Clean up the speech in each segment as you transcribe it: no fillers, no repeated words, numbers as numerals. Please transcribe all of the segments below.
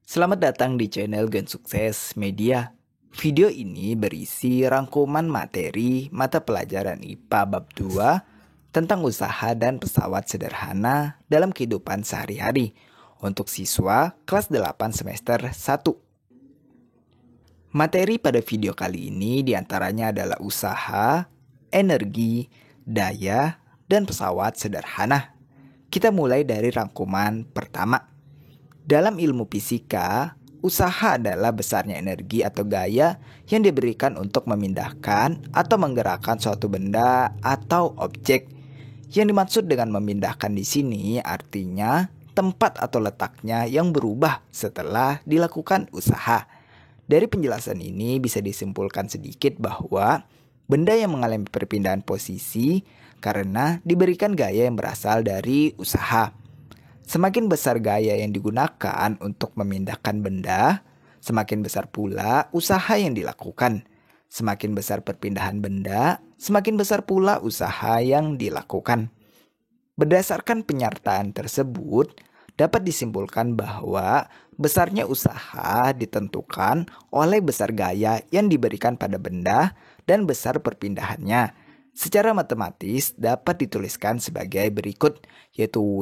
Selamat datang di channel Gen Sukses Media. Video ini berisi rangkuman materi mata pelajaran IPA bab 2 tentang usaha dan pesawat sederhana dalam kehidupan sehari-hari untuk siswa kelas 8 semester 1. Materi pada video kali ini diantaranya adalah usaha, energi, daya, dan pesawat sederhana. Kita mulai dari rangkuman pertama. Dalam ilmu fisika, usaha adalah besarnya energi atau gaya yang diberikan untuk memindahkan atau menggerakkan suatu benda atau objek. Yang dimaksud dengan memindahkan di sini artinya tempat atau letaknya yang berubah setelah dilakukan usaha. Dari penjelasan ini bisa disimpulkan sedikit bahwa benda yang mengalami perpindahan posisi karena diberikan gaya yang berasal dari usaha. Semakin besar gaya yang digunakan untuk memindahkan benda, semakin besar pula usaha yang dilakukan. Semakin besar perpindahan benda, semakin besar pula usaha yang dilakukan. Berdasarkan penyertaan tersebut, dapat disimpulkan bahwa besarnya usaha ditentukan oleh besar gaya yang diberikan pada benda dan besar perpindahannya. Secara matematis dapat dituliskan sebagai berikut, yaitu W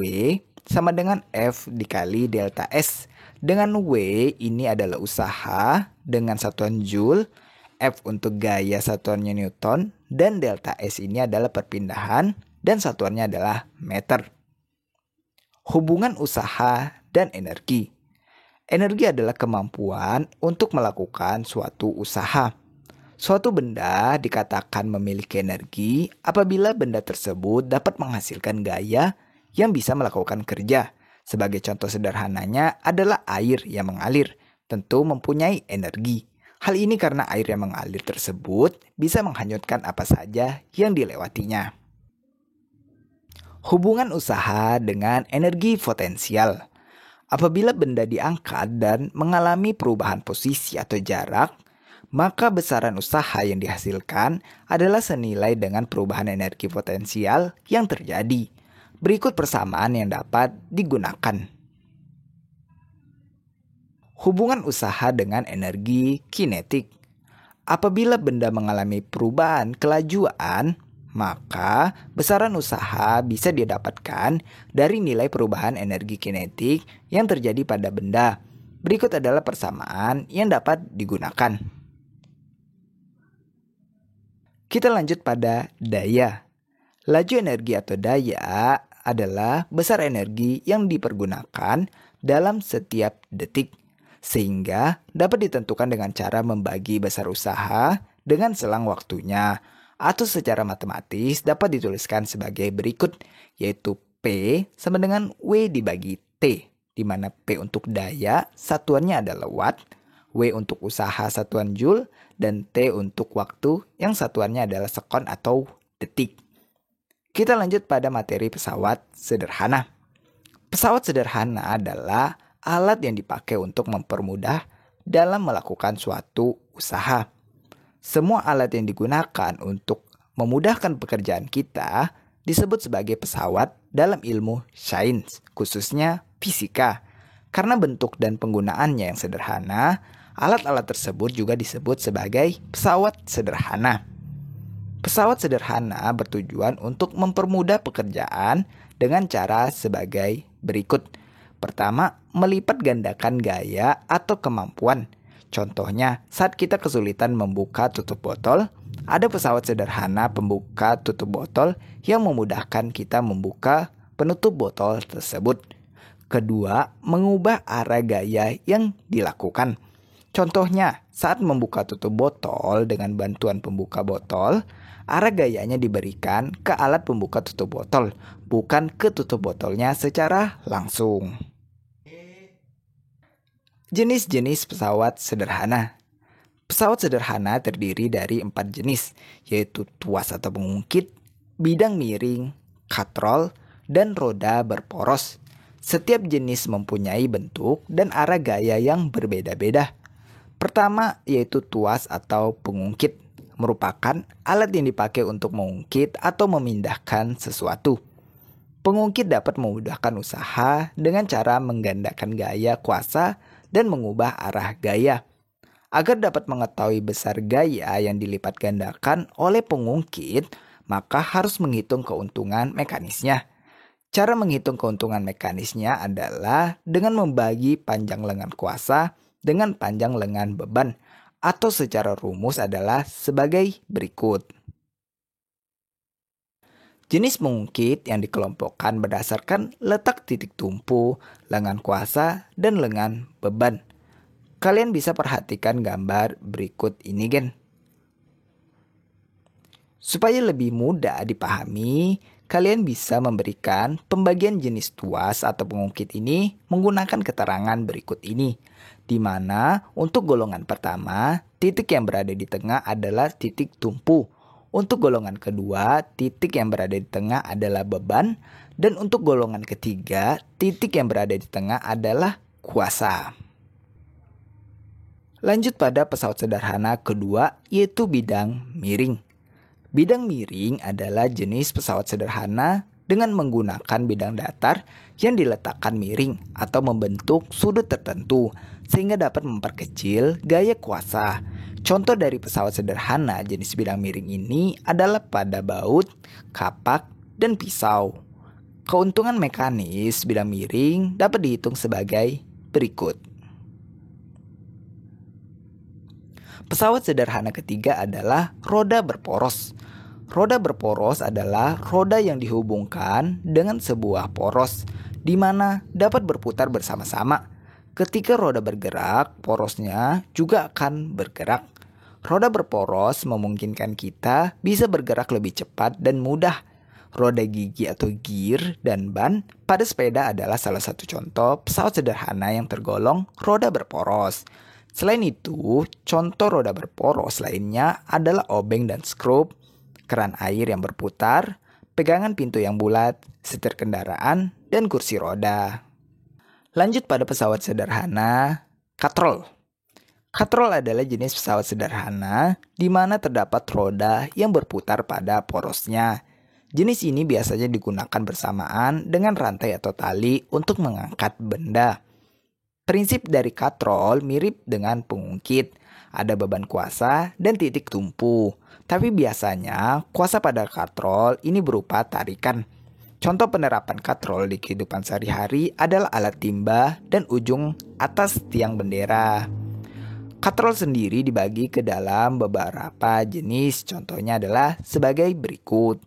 sama dengan F dikali delta S. Dengan W ini adalah usaha dengan satuan Joule, F untuk gaya satuannya Newton, dan delta S ini adalah perpindahan dan satuannya adalah meter. Hubungan usaha dan energi. Energi adalah kemampuan untuk melakukan suatu usaha. Suatu benda dikatakan memiliki energi apabila benda tersebut dapat menghasilkan gaya yang bisa melakukan kerja. Sebagai contoh sederhananya adalah air yang mengalir, tentu mempunyai energi. Hal ini karena air yang mengalir tersebut bisa menghanyutkan apa saja yang dilewatinya. Hubungan usaha dengan energi potensial. Apabila benda diangkat dan mengalami perubahan posisi atau jarak, maka besaran usaha yang dihasilkan adalah senilai dengan perubahan energi potensial yang terjadi. Berikut persamaan yang dapat digunakan. Hubungan usaha dengan energi kinetik. Apabila benda mengalami perubahan kelajuan, maka besaran usaha bisa didapatkan dari nilai perubahan energi kinetik yang terjadi pada benda. Berikut adalah persamaan yang dapat digunakan. Kita lanjut pada daya. Laju energi atau daya adalah besar energi yang dipergunakan dalam setiap detik, sehingga dapat ditentukan dengan cara membagi besar usaha dengan selang waktunya, atau secara matematis dapat dituliskan sebagai berikut, yaitu P sama dengan W dibagi T, di mana P untuk daya satuannya adalah watt, W untuk usaha satuan joule, dan T untuk waktu yang satuannya adalah sekon atau detik. Kita lanjut pada materi pesawat sederhana. Pesawat sederhana adalah alat yang dipakai untuk mempermudah dalam melakukan suatu usaha. Semua alat yang digunakan untuk memudahkan pekerjaan kita disebut sebagai pesawat dalam ilmu sains, khususnya fisika. Karena bentuk dan penggunaannya yang sederhana, alat-alat tersebut juga disebut sebagai pesawat sederhana. Pesawat sederhana bertujuan untuk mempermudah pekerjaan dengan cara sebagai berikut. Pertama, melipat gandakan gaya atau kemampuan. Contohnya, saat kita kesulitan membuka tutup botol, ada pesawat sederhana pembuka tutup botol yang memudahkan kita membuka penutup botol tersebut. Kedua, mengubah arah gaya yang dilakukan. Contohnya, saat membuka tutup botol dengan bantuan pembuka botol, arah gayanya diberikan ke alat pembuka tutup botol, bukan ke tutup botolnya secara langsung. Jenis-jenis pesawat sederhana. Pesawat sederhana terdiri dari 4 jenis, yaitu tuas atau pengungkit, bidang miring, katrol, dan roda berporos. Setiap jenis mempunyai bentuk dan arah gaya yang berbeda-beda. Pertama yaitu tuas atau pengungkit, merupakan alat yang dipakai untuk mengungkit atau memindahkan sesuatu. Pengungkit dapat memudahkan usaha dengan cara menggandakan gaya kuasa dan mengubah arah gaya. Agar dapat mengetahui besar gaya yang dilipat gandakan oleh pengungkit, maka harus menghitung keuntungan mekanisnya. Cara menghitung keuntungan mekanisnya adalah dengan membagi panjang lengan kuasa dengan panjang lengan beban, atau secara rumus adalah sebagai berikut. Jenis pengungkit yang dikelompokkan berdasarkan letak titik tumpu, lengan kuasa, dan lengan beban. Kalian bisa perhatikan gambar berikut ini, Gen. Supaya lebih mudah dipahami, kalian bisa memberikan pembagian jenis tuas atau pengungkit ini menggunakan keterangan berikut ini, di mana untuk golongan pertama, titik yang berada di tengah adalah titik tumpu. Untuk golongan kedua, titik yang berada di tengah adalah beban, dan untuk golongan ketiga, titik yang berada di tengah adalah kuasa. Lanjut pada pesawat sederhana kedua, yaitu bidang miring. Bidang miring adalah jenis pesawat sederhana dengan menggunakan bidang datar yang diletakkan miring atau membentuk sudut tertentu sehingga dapat memperkecil gaya kuasa. Contoh dari pesawat sederhana jenis bidang miring ini adalah pada baut, kapak, dan pisau. Keuntungan mekanis bidang miring dapat dihitung sebagai berikut. Pesawat sederhana ketiga adalah roda berporos. Roda berporos adalah roda yang dihubungkan dengan sebuah poros, di mana dapat berputar bersama-sama. Ketika roda bergerak, porosnya juga akan bergerak. Roda berporos memungkinkan kita bisa bergerak lebih cepat dan mudah. Roda gigi atau gear dan ban pada sepeda adalah salah satu contoh pesawat sederhana yang tergolong roda berporos. Selain itu, contoh roda berporos lainnya adalah obeng dan skrup, keran air yang berputar, pegangan pintu yang bulat, setir kendaraan, dan kursi roda. Lanjut pada pesawat sederhana, katrol. Katrol adalah jenis pesawat sederhana di mana terdapat roda yang berputar pada porosnya. Jenis ini biasanya digunakan bersamaan dengan rantai atau tali untuk mengangkat benda. Prinsip dari katrol mirip dengan pengungkit. Ada beban kuasa dan titik tumpu. Tapi biasanya kuasa pada katrol ini berupa tarikan. Contoh penerapan katrol di kehidupan sehari-hari adalah alat timba dan ujung atas tiang bendera. Katrol sendiri dibagi ke dalam beberapa jenis. Contohnya adalah sebagai berikut.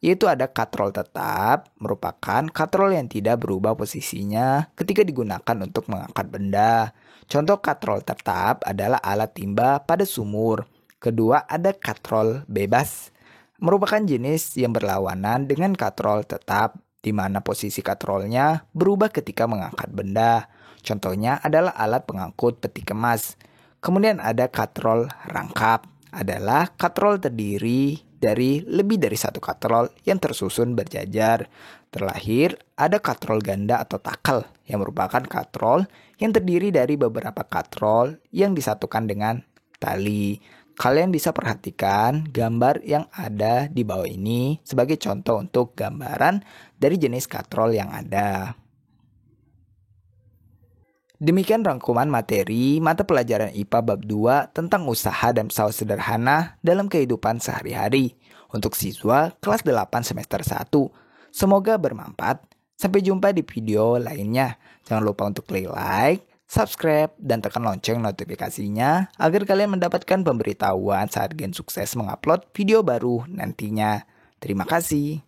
Yaitu ada katrol tetap, merupakan katrol yang tidak berubah posisinya ketika digunakan untuk mengangkat benda. Contoh katrol tetap adalah alat timba pada sumur. Kedua ada katrol bebas, merupakan jenis yang berlawanan dengan katrol tetap, di mana posisi katrolnya berubah ketika mengangkat benda. Contohnya adalah alat pengangkut peti kemas. Kemudian ada katrol rangkap, adalah katrol terdiri dari lebih dari satu katrol yang tersusun berjajar. Terlahir ada katrol ganda atau takal yang merupakan katrol yang terdiri dari beberapa katrol yang disatukan dengan tali. Kalian bisa perhatikan gambar yang ada di bawah ini sebagai contoh untuk gambaran dari jenis katrol yang ada. Demikian rangkuman materi mata pelajaran IPA bab 2 tentang usaha dan pesawat sederhana dalam kehidupan sehari-hari untuk siswa kelas 8 semester 1. Semoga bermanfaat. Sampai jumpa di video lainnya. Jangan lupa untuk klik like, subscribe, dan tekan lonceng notifikasinya agar kalian mendapatkan pemberitahuan saat Gen Sukses mengupload video baru nantinya. Terima kasih.